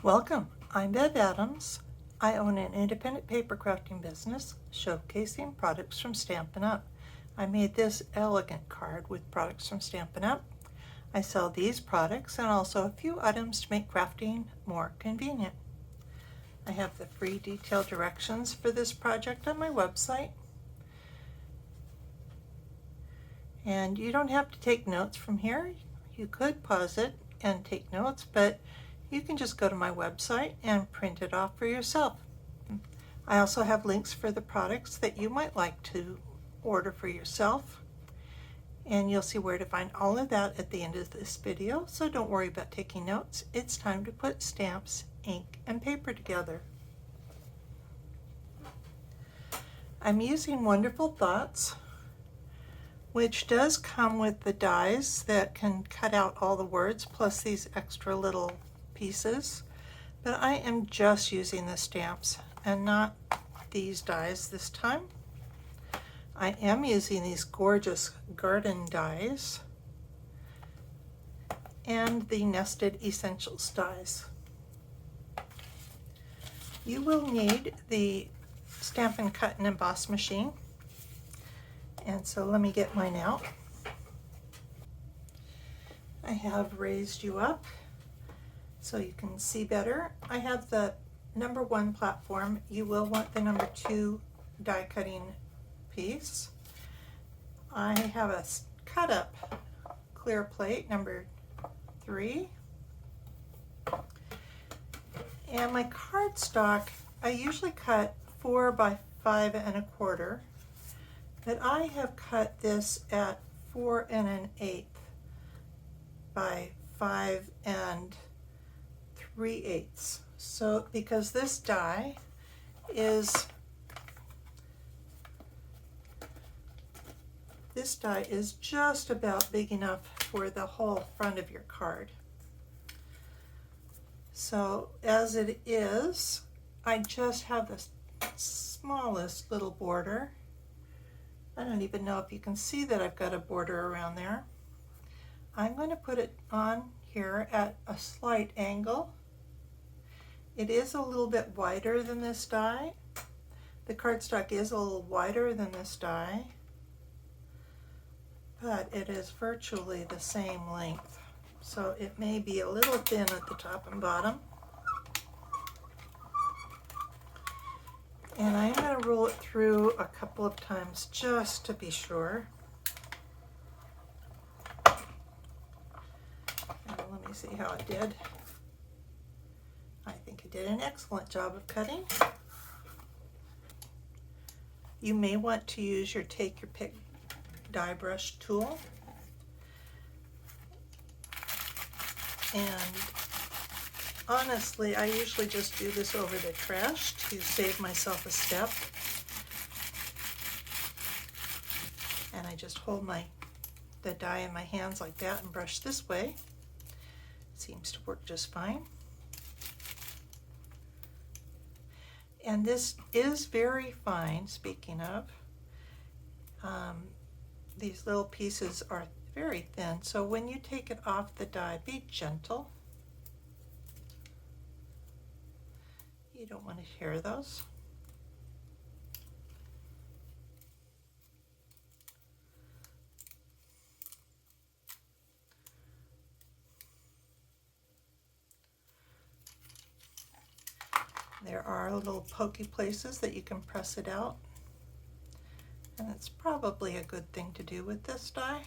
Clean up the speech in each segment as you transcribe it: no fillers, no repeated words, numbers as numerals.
Welcome, I'm Bev Adams. I own an independent paper crafting business showcasing products from Stampin' Up. I made this elegant card with products from Stampin' Up. I sell these products and also a few items to make crafting more convenient. I have the free detailed directions for this project on my website. And you don't have to take notes from here. You could pause it and take notes, but you can just go to my website and print it off for yourself. I also have links for the products that you might like to order for yourself, and you'll see where to find all of that at the end of this video, so don't worry about taking notes. It's time to put stamps, ink, and paper together. I'm using Wonderful Thoughts, which does come with the dies that can cut out all the words plus these extra little pieces, but I am just using the stamps and not these dies this time. I am using these gorgeous garden dies and the Nested Essentials dies. You will need the Stampin' Cut and Emboss machine, and so let me get mine out. I have raised you up so you can see better. I have the number 1 platform. You will want the number 2 die cutting piece. I have a cut up clear plate number 3. And my cardstock, I usually cut 4 by 5 1/4, but I have cut this at 4 1/8 by 5 3/8. So because this die is just about big enough for the whole front of your card. So as it is, I just have the smallest little border. I don't even know if you can see that I've got a border around there. I'm going to put it on here at a slight angle. It is a little bit wider than this die. The cardstock is a little wider than this die, but it is virtually the same length. So it may be a little thin at the top and bottom. And I'm going to roll it through a couple of times just to be sure. And let me see how it did. I think it did an excellent job of cutting. You may want to use your Take Your Pick die brush tool. And honestly, I usually just do this over the trash to save myself a step. And I just hold the die in my hands like that and brush this way. Seems to work just fine. And this is very fine, speaking of. These little pieces are very thin, so when you take it off the die, be gentle. You don't want to tear those. There are little pokey places that you can press it out, and it's probably a good thing to do with this die.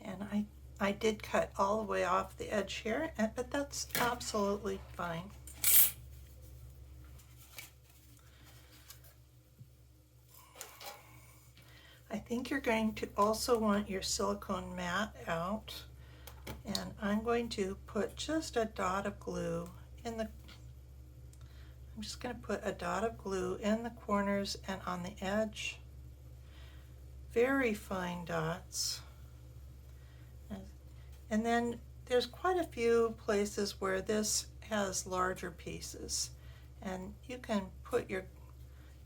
And I did cut all the way off the edge here, but that's absolutely fine. I think you're going to also want your silicone mat out, and I'm going to put just a dot of glue in the I'm just going to put a dot of glue in the corners and on the edge. Very fine dots. And then there's quite a few places where this has larger pieces, and you can put your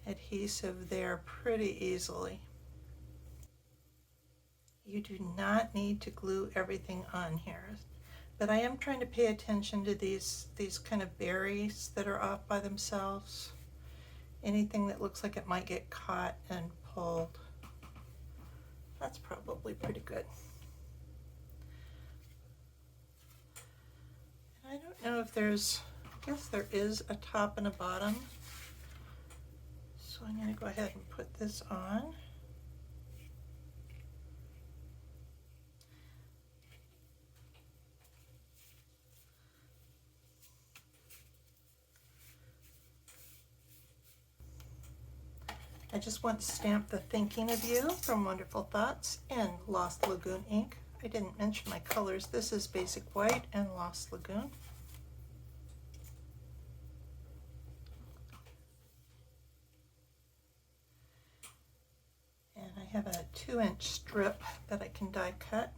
adhesive there pretty easily. You do not need to glue everything on here, but I am trying to pay attention to these kind of berries that are off by themselves. Anything that looks like it might get caught and pulled. That's probably pretty good. I don't know if there's, I guess there is a top and a bottom. So I'm going to go ahead and put this on. I just want to stamp the Thinking of You from Wonderful Thoughts in Lost Lagoon ink. I didn't mention my colors. This is Basic White and Lost Lagoon. And I have a 2-inch strip that I can die cut.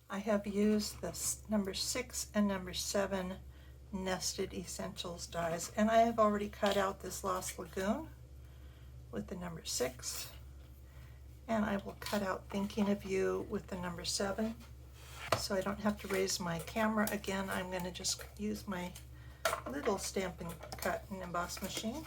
I have used this number 6 and number 7 Nested Essentials dies, and I have already cut out this Lost Lagoon with the number 6, and I will cut out Thinking of You with the number 7, so I don't have to raise my camera again. I'm going to just use my little Stampin' Cut and Emboss machine.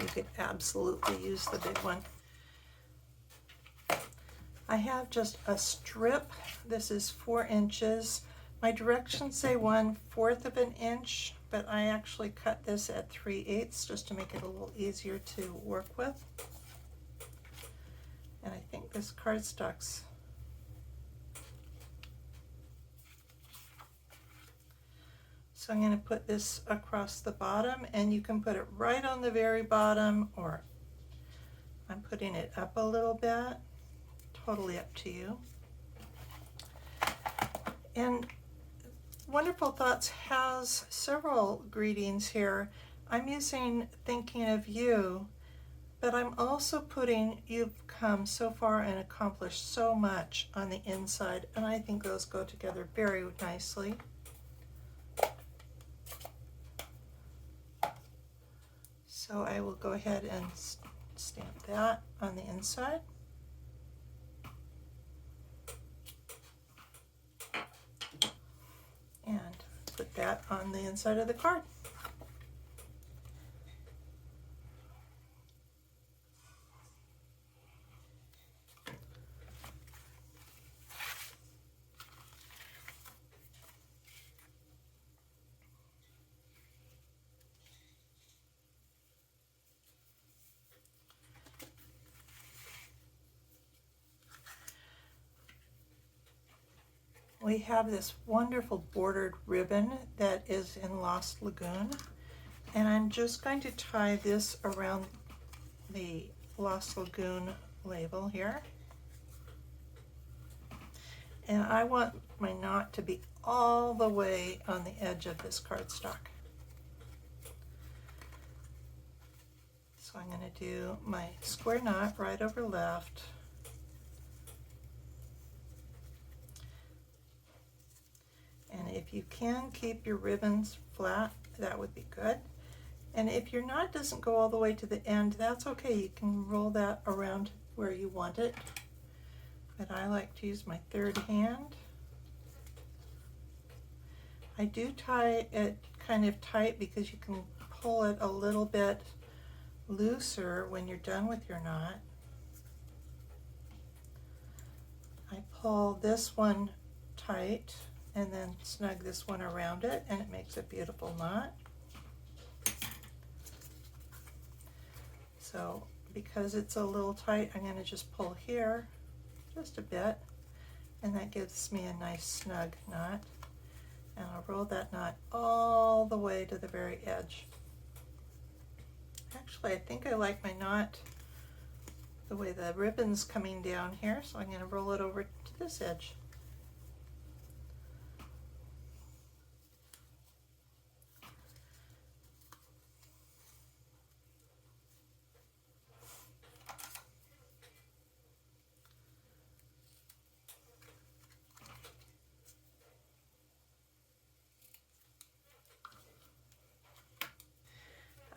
You could absolutely use the big one. I have just a strip. This is 4 inches. My directions say 1/4 of an inch, but I actually cut this at 3/8 just to make it a little easier to work with. And I think this cardstock's so I'm going to put this across the bottom, and you can put it right on the very bottom, or I'm putting it up a little bit. Totally up to you. And Wonderful Thoughts has several greetings here. I'm using Thinking of You, but I'm also putting You've come so far and accomplished so much on the inside, and I think those go together very nicely. So I will go ahead and stamp that on the inside. And put that on the inside of the card. We have this wonderful bordered ribbon that is in Lost Lagoon, and I'm just going to tie this around the Lost Lagoon label here. And I want my knot to be all the way on the edge of this cardstock. So I'm going to do my square knot right over left. And if you can keep your ribbons flat, that would be good. And if your knot doesn't go all the way to the end, that's okay. You can roll that around where you want it. But I like to use my third hand. I do tie it kind of tight because you can pull it a little bit looser when you're done with your knot. I pull this one tight and then snug this one around it, and it makes a beautiful knot. So because it's a little tight, I'm going to just pull here just a bit, and that gives me a nice snug knot. And I'll roll that knot all the way to the very edge. Actually, I think I like my knot the way the ribbon's coming down here, so I'm going to roll it over to this edge.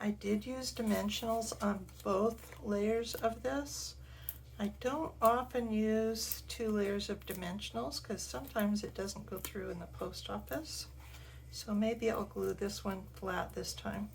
I did use dimensionals on both layers of this. I don't often use 2 layers of dimensionals because sometimes it doesn't go through in the post office. So maybe I'll glue this one flat this time.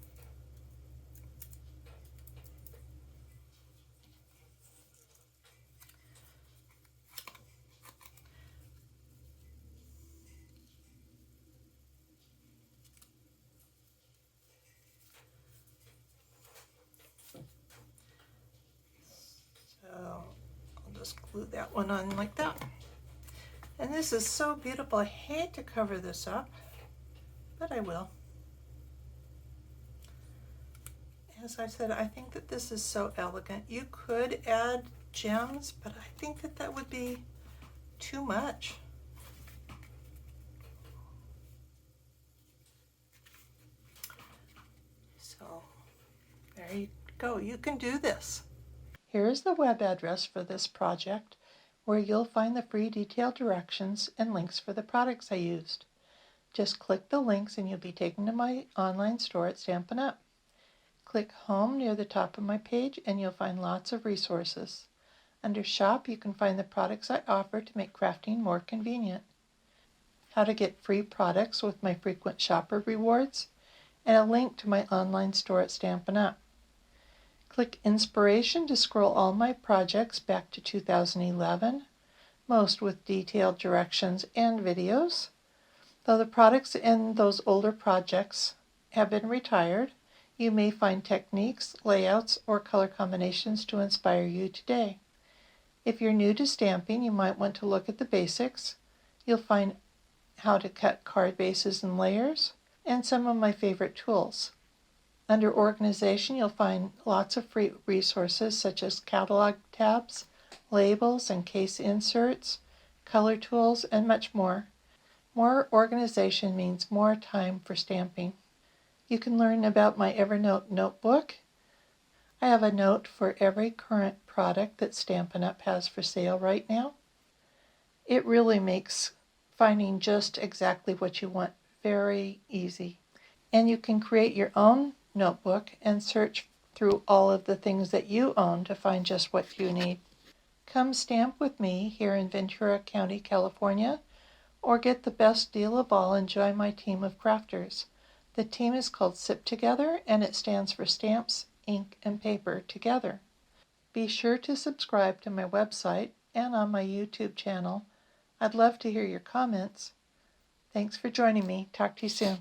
So I'll just glue that one on like that. And this is so beautiful. I hate to cover this up, but I will. As I said, I think that this is so elegant. You could add gems, but I think that that would be too much. So there you go. You can do this. Here is the web address for this project, where you'll find the free detailed directions and links for the products I used. Just click the links and you'll be taken to my online store at Stampin' Up! Click Home near the top of my page and you'll find lots of resources. Under Shop, you can find the products I offer to make crafting more convenient, how to get free products with my frequent shopper rewards, and a link to my online store at Stampin' Up! Click Inspiration to scroll all my projects back to 2011, most with detailed directions and videos. Though the products in those older projects have been retired, you may find techniques, layouts, or color combinations to inspire you today. If you're new to stamping, you might want to look at the basics. You'll find how to cut card bases and layers, and some of my favorite tools. Under Organization, you'll find lots of free resources such as catalog tabs, labels and case inserts, color tools, and much more. More organization means more time for stamping. You can learn about my Evernote notebook. I have a note for every current product that Stampin' Up! Has for sale right now. It really makes finding just exactly what you want very easy. And you can create your own notebook and search through all of the things that you own to find just what you need. Come stamp with me here in Ventura County, California, or get the best deal of all and join my team of crafters. The team is called SIP Together, and it stands for Stamps, Ink, and Paper Together. Be sure to subscribe to my website and on my YouTube channel. I'd love to hear your comments. Thanks for joining me. Talk to you soon.